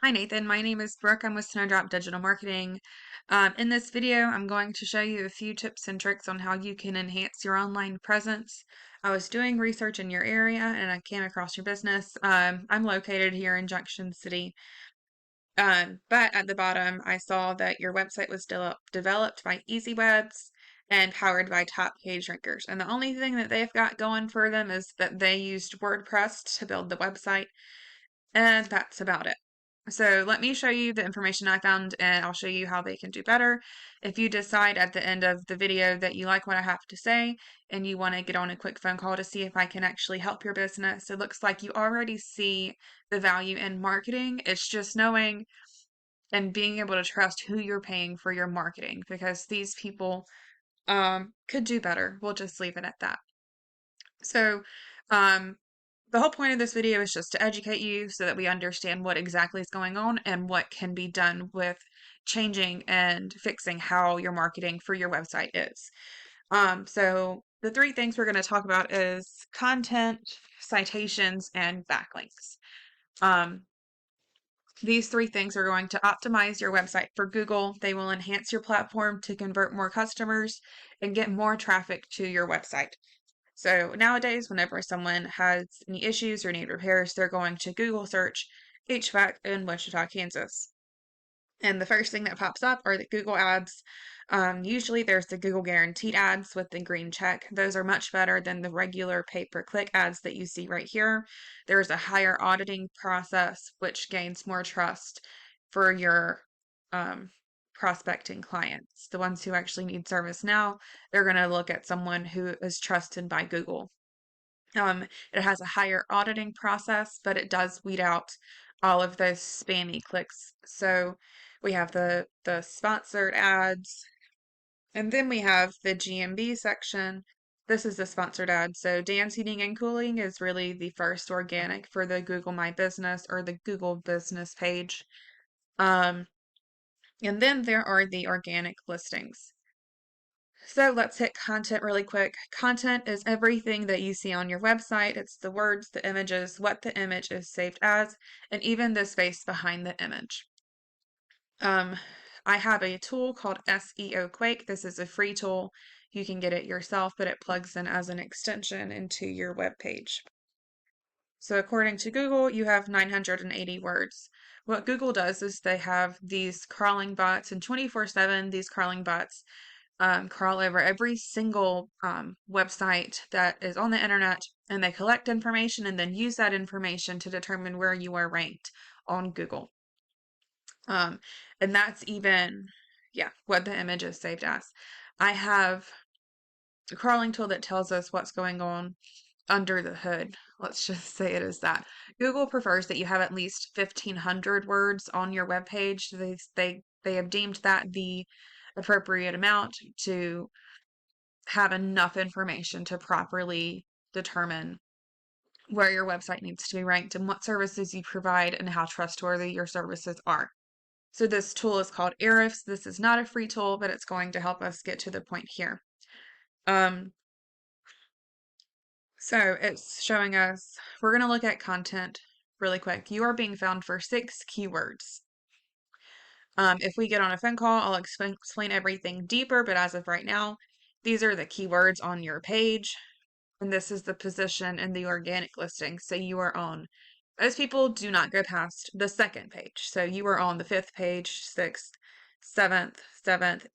Hi Nathan, my name is Brooke. I'm with Snowdrop Digital Marketing. In this video, I'm going to show you a few tips and tricks on how you can enhance your online presence. I was doing research in your area and I came across your business. I'm located here in Junction City, but at the bottom, I saw that your website was developed by EasyWebs and powered by top page rankers. And the only thing that they've got going for them is that they used WordPress to build the website, and that's about it. So let me show you the information I found and I'll show you how they can do better. If you decide at the end of the video that you like what I have to say and you want to get on a quick phone call to see if I can actually help your business, it looks like you already see the value in marketing. It's just knowing and being able to trust who you're paying for your marketing, because these people could do better. We'll just leave it at that. So, um, the whole point of this video is just to educate you so that we understand what exactly is going on and what can be done with changing and fixing how your marketing for your website is. So the three things we're going to talk about is content, citations, and backlinks. These three things are going to optimize your website for Google. They will enhance your platform to convert more customers and get more traffic to your website. So nowadays, whenever someone has any issues or need repairs, they're going to Google search HVAC in Wichita, Kansas. And the first thing that pops up are the Google ads. Usually there's the Google guaranteed ads with the green check. Those are much better than the regular pay-per-click ads that you see right here. There's a higher auditing process, which gains more trust for your prospecting clients. The ones who actually need service now, they're going to look at someone who is trusted by Google. It has a higher auditing process, but it does weed out all of those spammy clicks. So we have the sponsored ads, and then we have the GMB section. This is the sponsored ad. So Dan's Heating and Cooling is really the first organic for the Google My Business or the Google Business page. And then there are the organic listings. So let's hit content really quick. Content is everything that you see on your website. It's the words, the images, what the image is saved as, and even the space behind the image. I have a tool called SEO Quake. This is a free tool. You can get it yourself, but it plugs in as an extension into your web page. So according to Google, you have 980 words. What Google does is they have these crawling bots, and 24/7, these crawling bots crawl over every single website that is on the internet, and they collect information and then use that information to determine where you are ranked on Google. And that's even, yeah, what the image is saved as. I have a crawling tool that tells us what's going on under the hood. Let's just say it is that. Google prefers that you have at least 1,500 words on your web page. They have deemed that the appropriate amount to have enough information to properly determine where your website needs to be ranked and what services you provide and how trustworthy your services are. So this tool is called Ahrefs. This is not a free tool, but it's going to help us get to the point here. So it's showing us, we're going to look at content really quick. You are being found for 6 keywords. If we get on a phone call, I'll explain everything deeper, but as of right now, these are the keywords on your page, and this is the position in the organic listing. So you are on, most people do not go past the 2nd page. So you are on the 5th page, 6th, 7th,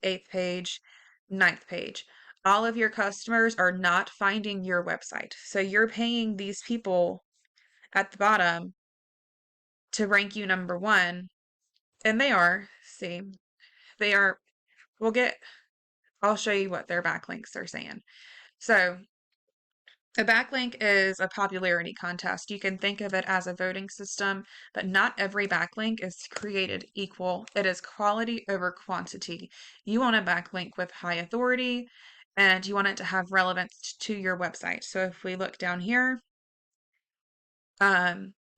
8th page, 9th page. All of your customers are not finding your website. So you're paying these people at the bottom to rank you number 1, and they are, see, they are, I'll show you what their backlinks are saying. So a backlink is a popularity contest. You can think of it as a voting system, but not every backlink is created equal. It is quality over quantity. You want a backlink with high authority, and you want it to have relevance to your website. So if we look down here,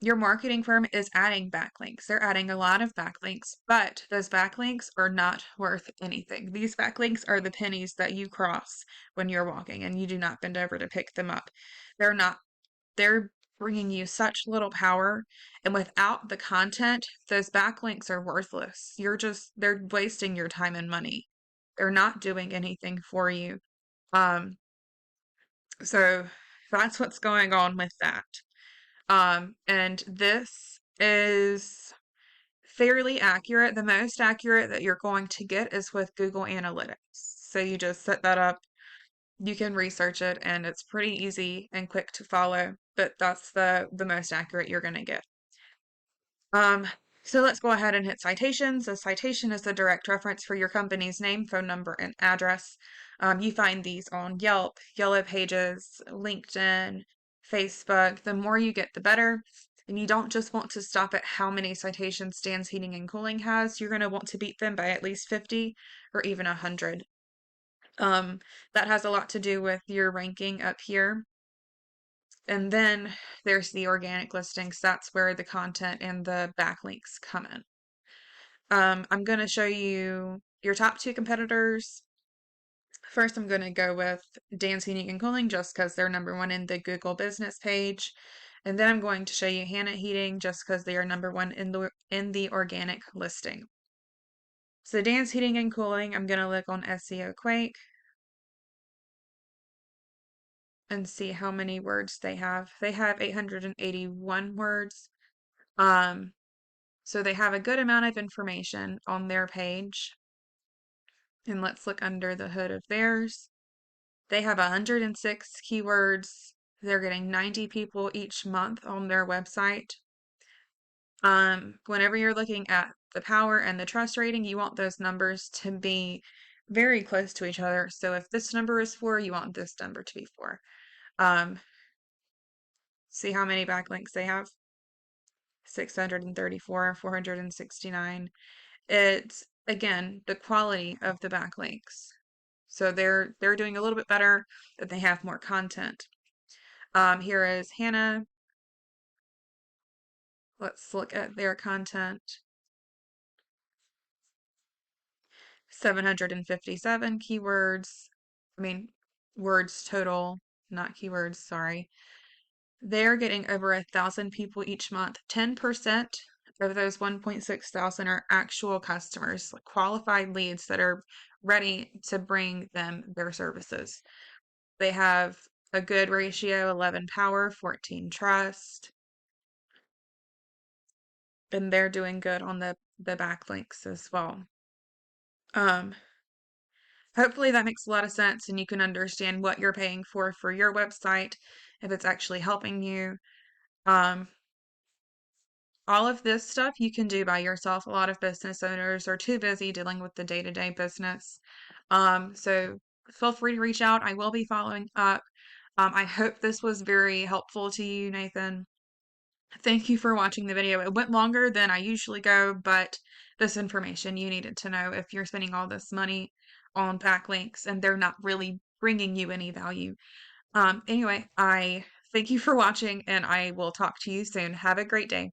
your marketing firm is adding backlinks. They're adding a lot of backlinks, but those backlinks are not worth anything. These backlinks are the pennies that you cross when you're walking and you do not bend over to pick them up. They're bringing you such little power. And without the content, those backlinks are worthless. They're wasting your time and money. They're not doing anything for you. Um, so that's what's going on with that. And this is fairly accurate. The most accurate that you're going to get is with Google Analytics. So you just set that up, you can research it, and it's pretty easy and quick to follow, but that's the most accurate you're going to get. So let's go ahead and hit citations. A citation is a direct reference for your company's name, phone number, and address. You find these on Yelp, Yellow Pages, LinkedIn, Facebook. The more you get, the better. And you don't just want to stop at how many citations Dan's Heating and Cooling has. You're going to want to beat them by at least 50 or even 100. That has a lot to do with your ranking up here. And then there's the organic listings. That's where the content and the backlinks come in. I'm going to show you your top 2 competitors. First, I'm going to go with Dan's Heating and Cooling just because they're #1 in the Google business page. And then I'm going to show you Hannah Heating just because they are #1 in the organic listing. So Dan's Heating and Cooling, I'm going to look on SEO Quake and see how many words they have. They have 881 words. So they have a good amount of information on their page. And let's look under the hood of theirs. They have 106 keywords. They're getting 90 people each month on their website. Whenever you're looking at the power and the trust rating, you want those numbers to be very close to each other. So if this number is 4, you want this number to be 4. See how many backlinks they have? 634, 469. It's, again, the quality of the backlinks. So they're doing a little bit better, but they have more content. Here is Hannah. Let's look at their content. 757 keywords. I mean, words total, not keywords, sorry. They're getting over 1,000 people each month. 10% of those 1.6 thousand are actual customers, like qualified leads that are ready to bring them their services. They have a good ratio, 11 power, 14 trust, and they're doing good on the backlinks as well. Hopefully that makes a lot of sense and you can understand what you're paying for your website, if it's actually helping you. All of this stuff you can do by yourself. A lot of business owners are too busy dealing with the day-to-day business. So feel free to reach out. I will be following up. I hope this was very helpful to you, Nathan. Thank you for watching the video. It went longer than I usually go, but this information you needed to know if you're spending all this money on backlinks and they're not really bringing you any value. Anyway, I thank you for watching and I will talk to you soon. Have a great day.